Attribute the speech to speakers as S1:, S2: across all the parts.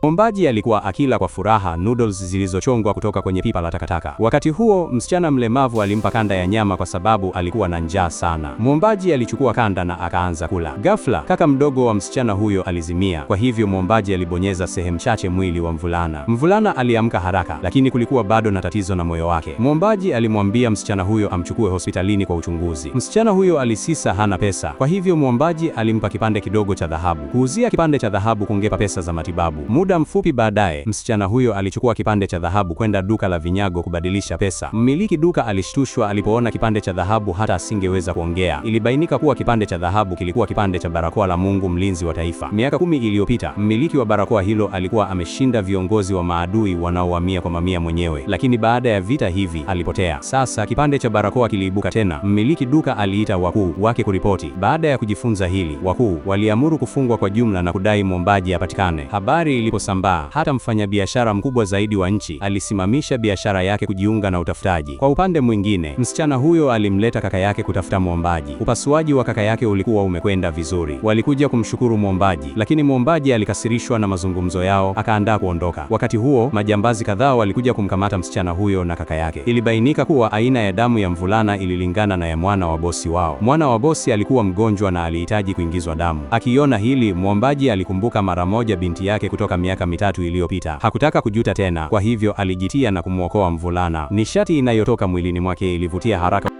S1: Mwombaji alikuwa akila kwa furaha noodles zilizochongwa kutoka kwenye pipa la takataka. Wakati huo, msichana mlemavu alimpa kanda ya nyama kwa sababu alikuwa na njaa sana. Mwombaji alichukua kanda na akaanza kula. Ghafla, kaka mdogo wa msichana huyo alizimia. Kwa hivyo mwombaji alibonyeza sehemu chache mwili wa mvulana. Mvulana aliamka haraka, lakini kulikuwa bado na tatizo na moyo wake. Mwombaji alimwambia msichana huyo amchukue hospitalini kwa uchunguzi. Msichana huyo alisisa hana pesa. Kwa hivyo mwombaji alimpa kipande kidogo cha dhahabu. Kuuzia kipande cha dhahabu kungepa pesa za matibabu. Muda mfupi baadaye, msichana huyo alichukua kipande cha dhahabu kwenda duka la vinyago kubadilisha pesa. Mmiliki duka alishtushwa alipoona kipande cha dhahabu hata asingeweza kuongea. Ilibainika kuwa kipande cha dhahabu kilikuwa kipande cha barakoa la Mungu mlinzi wa taifa. Miaka 10 iliyopita, mmiliki wa barakoa hilo alikuwa ameshinda viongozi wa maadui wanaohamia kwa mamia mwenyewe. Lakini baada ya vita hivi, alipotea. Sasa kipande cha barakoa kiliibuka tena. Mmiliki duka aliita wakuu wake kuripoti. Baada ya kujifunza hili, wakuu waliamuru kufungwa kwa jumla na kudai mwombaji apatikane. Habari iliposambaa, hata mfanyabiashara mkubwa zaidi wa nchi alisimamisha biashara yake kujiunga na utafutaji. Kwa upande mwingine, msichana huyo alimleta kaka yake kutafuta mwombaji. Upasuaji wa kaka yake ulikuwa umekwenda vizuri. Walikuja kumshukuru mwombaji, lakini mwombaji alikasirishwa na mazungumzo yao, akaandaa kuondoka. Wakati huo, majambazi kadhaa walikuja kumkamata msichana huyo na kaka yake. Ilibainika kuwa aina ya damu ya mvulana ililingana na ya mwana wa bosi wao. Mwana wa bosi alikuwa mgonjwa na alihitaji kuingizwa damu. Akiona hili, mwombaji alikumbuka mara moja binti yake kutoka miaka 3 iliyopita. Hakutaka kujuta tena, kwa hivyo alijitia na kumwokoa mvulana. Nishati inayotoka mwilini mwake ilivutia haraka.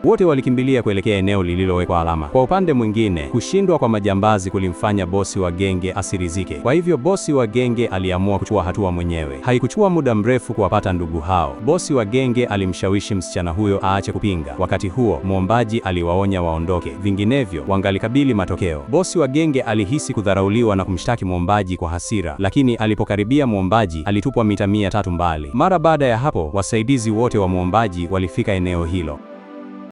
S1: Wote walikimbilia kuelekea eneo lililowekwa alama. Kwa upande mwingine, kushindwa kwa majambazi kulimfanya bosi wa genge asirizike. Kwa hivyo bosi wa genge aliamua kuchukua hatua mwenyewe. Haikuchukua muda mrefu kuwapata ndugu hao. Bosi wa genge alimshawishi msichana huyo aache kupinga. Wakati huo, mwombaji aliwaonya waondoke, vinginevyo wangalikabili matokeo. Bosi wa genge alihisi kudharauliwa na kumshtaki mwombaji kwa hasira, lakini alipokaribia mwombaji alitupwa mita 300 mbali. Mara baada ya hapo, wasaidizi wote wa mwombaji walifika eneo hilo.